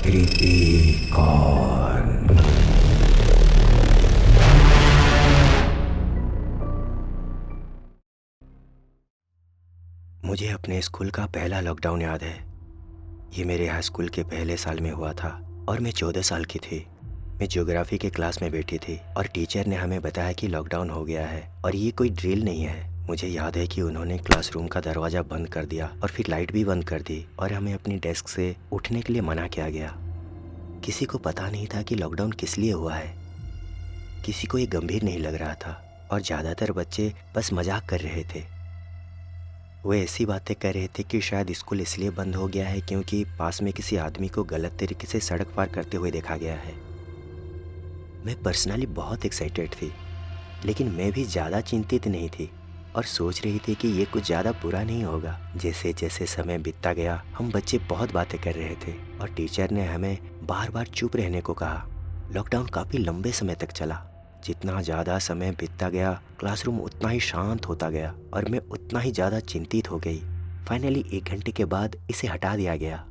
कृतिकॉन। मुझे अपने स्कूल का पहला लॉकडाउन याद है। ये मेरे हाई स्कूल के पहले साल में हुआ था और मैं 14 साल की थी। मैं ज्योग्राफी के क्लास में बैठी थी और टीचर ने हमें बताया कि लॉकडाउन हो गया है और ये कोई ड्रिल नहीं है। मुझे याद है कि उन्होंने क्लासरूम का दरवाज़ा बंद कर दिया और फिर लाइट भी बंद कर दी और हमें अपनी डेस्क से उठने के लिए मना किया गया। किसी को पता नहीं था कि लॉकडाउन किस लिए हुआ है। किसी को ये गंभीर नहीं लग रहा था और ज़्यादातर बच्चे बस मजाक कर रहे थे। वो ऐसी बातें कर रहे थे कि शायद स्कूल इसलिए बंद हो गया है क्योंकि पास में किसी आदमी को गलत तरीके से सड़क पार करते हुए देखा गया है। मैं पर्सनली बहुत एक्साइटेड थी, लेकिन मैं भी ज़्यादा चिंतित नहीं थी और सोच रही थी कि ये कुछ ज़्यादा बुरा नहीं होगा। जैसे जैसे समय बीतता गया हम बच्चे बहुत बातें कर रहे थे और टीचर ने हमें बार बार चुप रहने को कहा। लॉकडाउन काफ़ी लंबे समय तक चला। जितना ज़्यादा समय बीतता गया क्लासरूम उतना ही शांत होता गया और मैं उतना ही ज़्यादा चिंतित हो गई। फाइनली 1 घंटे के बाद इसे हटा दिया गया।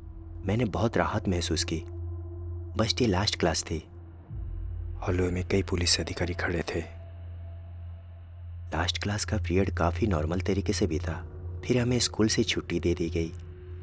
मैंने बहुत राहत महसूस की। बस ये लास्ट क्लास थी। हॉलवे में कई पुलिस अधिकारी खड़े थे। लास्ट क्लास का पीरियड काफ़ी नॉर्मल तरीके से बीता। फिर हमें स्कूल से छुट्टी दे दी गई।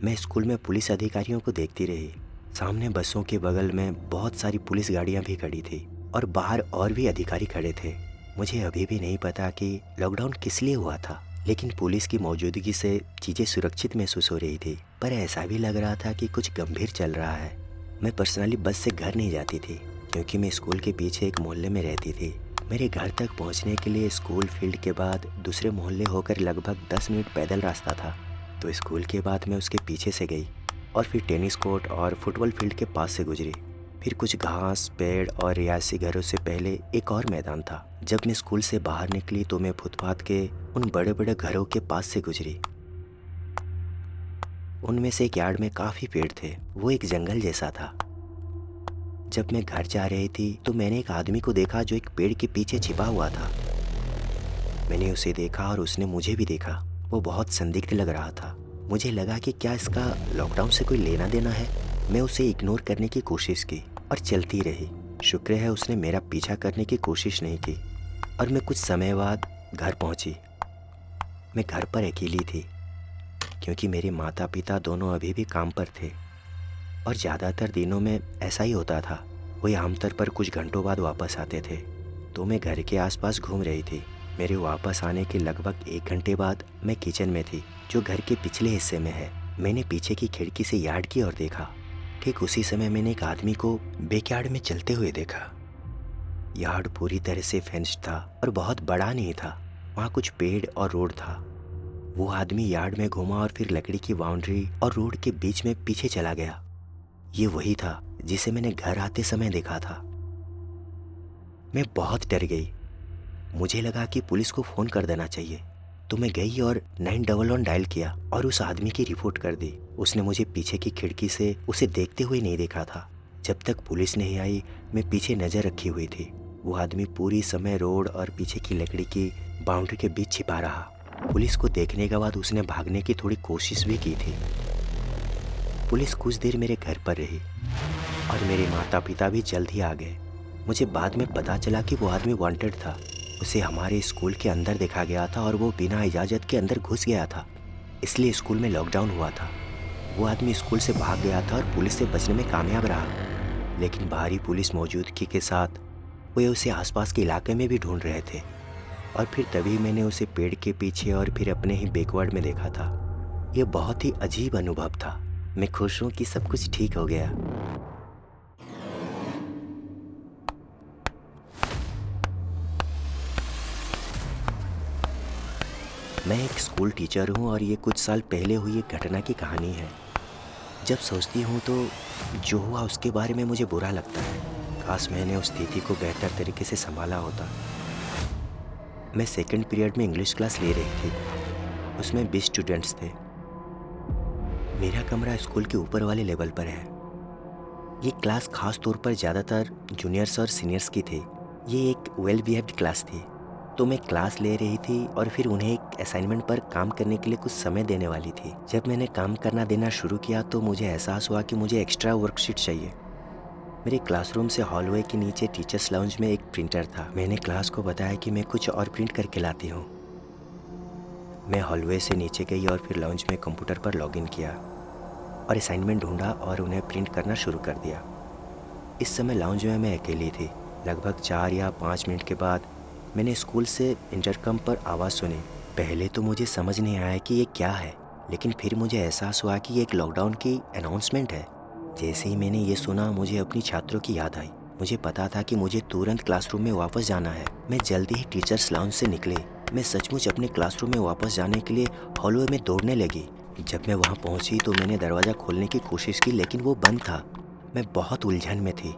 मैं स्कूल में पुलिस अधिकारियों को देखती रही। सामने बसों के बगल में बहुत सारी पुलिस गाड़ियां भी खड़ी थी और बाहर और भी अधिकारी खड़े थे। मुझे अभी भी नहीं पता कि लॉकडाउन किस लिए हुआ था, लेकिन पुलिस की मौजूदगी से चीज़ें सुरक्षित महसूस हो रही थी। पर ऐसा भी लग रहा था कि कुछ गंभीर चल रहा है। मैं पर्सनली बस से घर नहीं जाती थी क्योंकि मैं स्कूल के पीछे एक मोहल्ले में रहती थी। मेरे घर तक पहुंचने के लिए स्कूल फील्ड के बाद दूसरे मोहल्ले होकर लगभग 10 मिनट पैदल रास्ता था। तो स्कूल के बाद मैं उसके पीछे से गई और फिर टेनिस कोर्ट और फुटबॉल फील्ड के पास से गुजरी। फिर कुछ घास, पेड़ और रिहायशी घरों से पहले एक और मैदान था। जब मैं स्कूल से बाहर निकली तो मैं फुटपाथ के उन बड़े बड़े घरों के पास से गुजरी। उनमें से एक यार्ड में काफ़ी पेड़ थे। वो एक जंगल जैसा था। जब मैं घर जा रही थी तो मैंने एक आदमी को देखा जो एक पेड़ के पीछे छिपा हुआ था। मैंने उसे देखा और उसने मुझे भी देखा। वो बहुत संदिग्ध लग रहा था। मुझे लगा कि क्या इसका लॉकडाउन से कोई लेना देना है। मैं उसे इग्नोर करने की कोशिश की और चलती रही। शुक्र है उसने मेरा पीछा करने की कोशिश नहीं की और मैं कुछ समय बाद घर पहुंची। मैं घर पर अकेली थी क्योंकि मेरे माता पिता दोनों अभी भी काम पर थे और ज़्यादातर दिनों में ऐसा ही होता था। वो आमतौर पर कुछ घंटों बाद वापस आते थे। तो मैं घर के आसपास घूम रही थी। मेरे वापस आने के लगभग 1 घंटे बाद मैं किचन में थी, जो घर के पिछले हिस्से में है। मैंने पीछे की खिड़की से यार्ड की ओर देखा। ठीक उसी समय मैंने एक आदमी को बैकयार्ड में चलते हुए देखा। यार्ड पूरी तरह से फेंस्ड था और बहुत बड़ा नहीं था। वहाँ कुछ पेड़ और रोड था। वो आदमी यार्ड में घूमा और फिर लकड़ी की बाउंड्री और रोड के बीच में पीछे चला गया। ये वही था जिसे मैंने घर आते समय देखा था। मैं बहुत डर गई। मुझे लगा कि पुलिस को फ़ोन कर देना चाहिए। तो मैं गई और 911 डायल किया और उस आदमी की रिपोर्ट कर दी। उसने मुझे पीछे की खिड़की से उसे देखते हुए नहीं देखा था। जब तक पुलिस नहीं आई मैं पीछे नज़र रखी हुई थी। वो आदमी पूरी समय रोड और पीछे की लकड़ी की बाउंड्री के बीच छिपा रहा। पुलिस को देखने के बाद उसने भागने की थोड़ी कोशिश भी की थी। पुलिस कुछ देर मेरे घर पर रही और मेरे माता पिता भी जल्द ही आ गए। मुझे बाद में पता चला कि वो आदमी वांटेड था। उसे हमारे स्कूल के अंदर देखा गया था और वो बिना इजाज़त के अंदर घुस गया था। इसलिए स्कूल में लॉकडाउन हुआ था। वो आदमी स्कूल से भाग गया था और पुलिस से बचने में कामयाब रहा। लेकिन बाहरी पुलिस मौजूदगी के साथ वे उसे आसपास के इलाके में भी ढूंढ रहे थे। और फिर तभी मैंने उसे पेड़ के पीछे और फिर अपने ही बैकवर्ड में देखा था। यह बहुत ही अजीब अनुभव था। मैं खुश हूँ कि सब कुछ ठीक हो गया। मैं एक स्कूल टीचर हूँ और ये कुछ साल पहले हुई एक घटना की कहानी है। जब सोचती हूँ तो जो हुआ उसके बारे में मुझे बुरा लगता है। काश मैंने उस स्थिति को बेहतर तरीके से संभाला होता। मैं सेकंड पीरियड में इंग्लिश क्लास ले रही थी। उसमें 20 स्टूडेंट्स थे। मेरा कमरा स्कूल के ऊपर वाले लेवल पर है। ये क्लास खास तौर पर ज़्यादातर जूनियर्स और सीनियर्स की थी। ये एक वेल बिहेव्ड क्लास थी। तो मैं क्लास ले रही थी और फिर उन्हें एक एक असाइनमेंट पर काम करने के लिए कुछ समय देने वाली थी। जब मैंने काम करना देना शुरू किया तो मुझे एहसास हुआ कि मुझे एक्स्ट्रा वर्कशीट चाहिए। मेरे क्लासरूम से हॉलवे के नीचे टीचर्स लाउंज में एक प्रिंटर था। मैंने क्लास को बताया कि मैं कुछ और प्रिंट करके लाती हूँ। मैं हॉलवे से नीचे गई और फिर लाउंज में कंप्यूटर पर लॉगिन किया और असाइनमेंट ढूंढा और उन्हें प्रिंट करना शुरू कर दिया। इस समय लाउंज में मैं अकेली थी। लगभग 4 या 5 मिनट के बाद मैंने स्कूल से इंटरकम पर आवाज़ सुनी। पहले तो मुझे समझ नहीं आया कि ये क्या है, लेकिन फिर मुझे एहसास हुआ कि ये एक लॉकडाउन की अनाउंसमेंट है। जैसे ही मैंने ये सुना मुझे अपनी छात्रों की याद आई। मुझे पता था कि मुझे तुरंत क्लासरूम में वापस जाना है। मैं जल्दी ही टीचर्स लाउंज से निकली। मैं सचमुच अपने क्लासरूम में वापस जाने के लिए हॉलवे में दौड़ने लगी। जब मैं वहाँ पहुँची तो मैंने दरवाज़ा खोलने की कोशिश की, लेकिन वो बंद था। मैं बहुत उलझन में थी।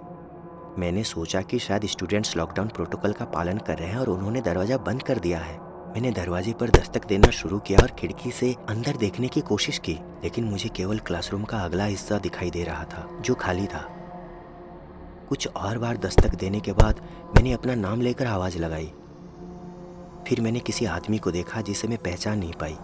मैंने सोचा कि शायद स्टूडेंट्स लॉकडाउन प्रोटोकॉल का पालन कर रहे हैं और उन्होंने दरवाज़ा बंद कर दिया है। मैंने दरवाजे पर दस्तक देना शुरू किया और खिड़की से अंदर देखने की कोशिश की, लेकिन मुझे केवल क्लासरूम का अगला हिस्सा दिखाई दे रहा था जो खाली था। कुछ और बार दस्तक देने के बाद मैंने अपना नाम लेकर आवाज़ लगाई। फिर मैंने किसी आदमी को देखा जिसे मैं पहचान नहीं पाई।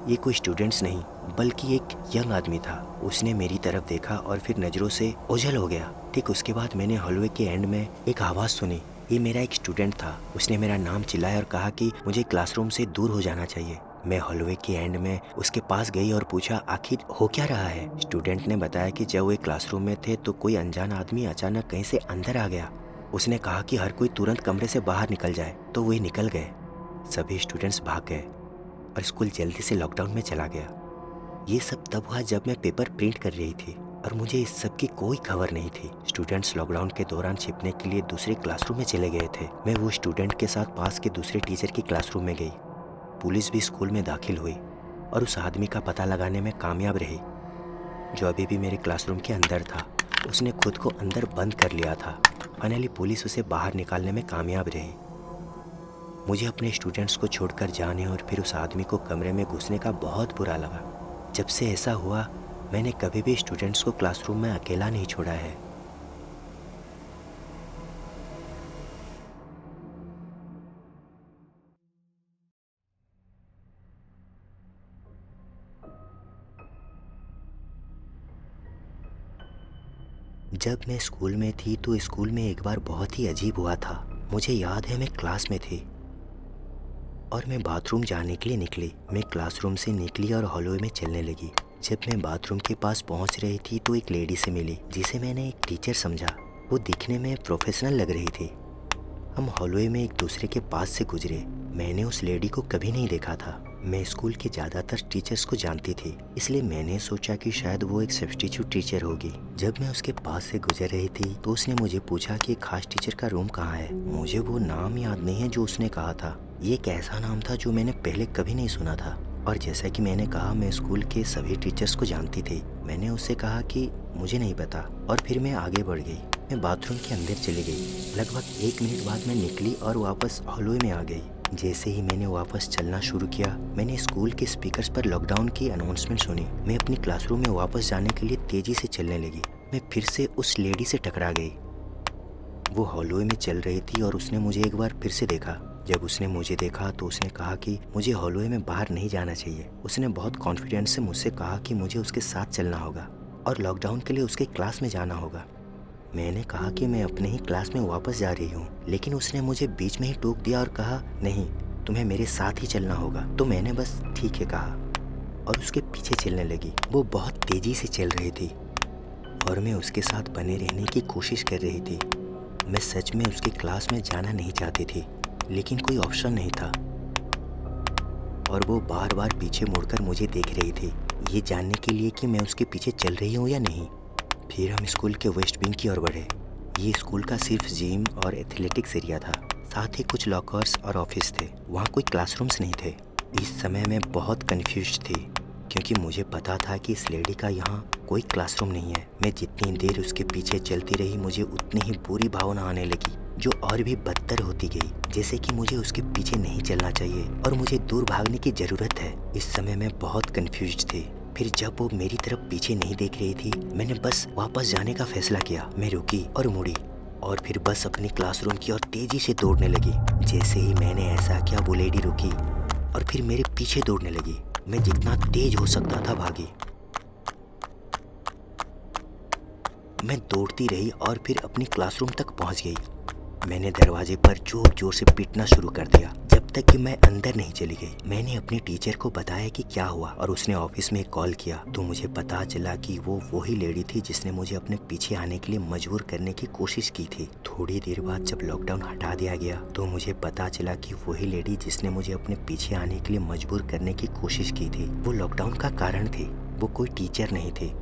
ये कोई स्टूडेंट्स नहीं बल्कि एक यंग आदमी था। उसने मेरी तरफ देखा और फिर नज़रों से ओझल हो गया। ठीक उसके बाद मैंने हॉलवे के एंड में एक आवाज़ सुनी। ये मेरा एक स्टूडेंट था। उसने मेरा नाम चिल्लाया और कहा कि मुझे क्लासरूम से दूर हो जाना चाहिए। मैं हॉलवे के एंड में उसके पास गई और पूछा, आखिर हो क्या रहा है? स्टूडेंट ने बताया कि जब वे क्लासरूम में थे तो कोई अनजान आदमी अचानक कहीं से अंदर आ गया। उसने कहा कि हर कोई तुरंत कमरे से बाहर निकल जाए, तो वे निकल गए। सभी स्टूडेंट्स भाग गए और स्कूल जल्दी से लॉकडाउन में चला गया। ये सब तब हुआ जब मैं पेपर प्रिंट कर रही थी और मुझे इस सब की कोई खबर नहीं थी। स्टूडेंट्स लॉकडाउन के दौरान छिपने के लिए दूसरे क्लासरूम में चले गए थे। मैं वो स्टूडेंट के साथ पास के दूसरे टीचर की क्लासरूम में गई। पुलिस भी स्कूल में दाखिल हुई और उस आदमी का पता लगाने में कामयाब रही जो अभी भी मेरे क्लासरूम के अंदर था। उसने खुद को अंदर बंद कर लिया था। फाइनली पुलिस उसे बाहर निकालने में कामयाब रही। मुझे अपने स्टूडेंट्स को छोड़कर जाने और फिर उस आदमी को कमरे में घुसने का बहुत बुरा लगा। जब से ऐसा हुआ मैंने कभी भी स्टूडेंट्स को क्लासरूम में अकेला नहीं छोड़ा है। जब मैं स्कूल में थी तो स्कूल में एक बार बहुत ही अजीब हुआ था। मुझे याद है मैं क्लास में थी और मैं बाथरूम जाने के लिए निकली। मैं क्लासरूम से निकली और हॉलवे में चलने लगी। जब मैं बाथरूम के पास पहुंच रही थी तो एक लेडी से मिली जिसे मैंने एक टीचर समझा। वो दिखने में प्रोफेशनल लग रही थी। हम हॉलवे में एक दूसरे के पास से गुजरे। मैंने उस लेडी को कभी नहीं देखा था। मैं स्कूल के ज़्यादातर टीचर्स को जानती थी, इसलिए मैंने सोचा कि शायद वो एक सब्स्टिट्यूट टीचर होगी। जब मैं उसके पास से गुजर रही थी तो उसने मुझे पूछा कि खास टीचर का रूम कहाँ है। मुझे वो नाम याद नहीं है जो उसने कहा था। ये एक ऐसा नाम था जो मैंने पहले कभी नहीं सुना था। और जैसा कि मैंने कहा मैं स्कूल के सभी टीचर्स को जानती थी। मैंने उससे कहा कि मुझे नहीं पता और फिर मैं आगे बढ़ गई। मैं बाथरूम के अंदर चली गई। लगभग 1 मिनट बाद मैं निकली और वापस हॉलवे में आ गई। जैसे ही मैंने वापस चलना शुरू किया मैंने स्कूल के स्पीकर्स पर लॉकडाउन की अनाउंसमेंट सुनी। मैं अपनी क्लासरूम में वापस जाने के लिए तेजी से चलने लगी। मैं फिर से उस लेडी से टकरा गई। वो हॉलवे में चल रही थी और उसने मुझे एक बार फिर से देखा। जब उसने मुझे देखा तो उसने कहा कि मुझे हॉलवे में बाहर नहीं जाना चाहिए। उसने बहुत कॉन्फिडेंस से मुझसे कहा कि मुझे उसके साथ चलना होगा और लॉकडाउन के लिए उसके क्लास में जाना होगा। मैंने कहा कि मैं अपने ही क्लास में वापस जा रही हूँ, लेकिन उसने मुझे बीच में ही टोक दिया और कहा, नहीं, तुम्हें मेरे साथ ही चलना होगा। तो मैंने बस ठीक है कहा और उसके पीछे चलने लगी। वो बहुत तेज़ी से चल रही थी और मैं उसके साथ बने रहने की कोशिश कर रही थी। मैं सच में उसकी क्लास में जाना नहीं चाहती थी, लेकिन कोई ऑप्शन नहीं था और वो बार बार पीछे मुड़कर मुझे देख रही थी, ये जानने के लिए कि मैं उसके पीछे चल रही हूँ या नहीं। फिर हम स्कूल के वेस्ट विंग की ओर बढ़े। ये स्कूल का सिर्फ जिम और एथलेटिक्स एरिया था, साथ ही कुछ लॉकर्स और ऑफिस थे। वहाँ कोई क्लासरूम्स नहीं थे। इस समय मैं बहुत कंफ्यूज थी क्योंकि मुझे पता था कि इस लेडी का यहाँ कोई क्लासरूम नहीं है। मैं जितनी देर उसके पीछे चलती रही मुझे उतनी ही बुरी भावना आने लगी, जो और भी बदतर होती गई, जैसे कि मुझे उसके पीछे नहीं चलना चाहिए और मुझे दूर भागने की ज़रूरत है। इस समय मैं बहुत कंफ्यूज थी। फिर जब वो मेरी तरफ पीछे नहीं देख रही थी मैंने बस वापस जाने का फैसला किया। मैं रुकी और मुड़ी और फिर बस अपनी क्लासरूम की ओर तेज़ी से दौड़ने लगी। जैसे ही मैंने ऐसा किया वो लेडी रुकी और फिर मेरे पीछे दौड़ने लगी। मैं जितना तेज हो सकता था भागी। मैं दौड़ती रही और फिर अपनी क्लासरूम तक पहुंच गई। मैंने दरवाजे पर जोर जोर से पीटना शुरू कर दिया जब तक कि मैं अंदर नहीं चली गई। मैंने अपने टीचर को बताया कि क्या हुआ और उसने ऑफिस में कॉल किया तो मुझे पता चला कि वो वही लेडी थी जिसने मुझे अपने पीछे आने के लिए मजबूर करने की कोशिश की थी। थोड़ी देर बाद जब लॉकडाउन हटा दिया गया तो मुझे पता चला कि वही लेडी जिसने मुझे अपने पीछे आने के लिए मजबूर करने की कोशिश की थी वो लॉकडाउन का कारण थी। वो कोई टीचर नहीं थे।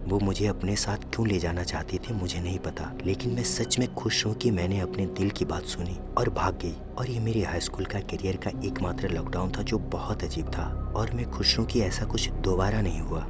वो मुझे अपने साथ क्यों ले जाना चाहती थी मुझे नहीं पता, लेकिन मैं सच में खुश हूँ कि मैंने अपने दिल की बात सुनी और भाग गई। और ये मेरे हाई स्कूल का करियर का एकमात्र लॉकडाउन था जो बहुत अजीब था और मैं खुश हूँ कि ऐसा कुछ दोबारा नहीं हुआ।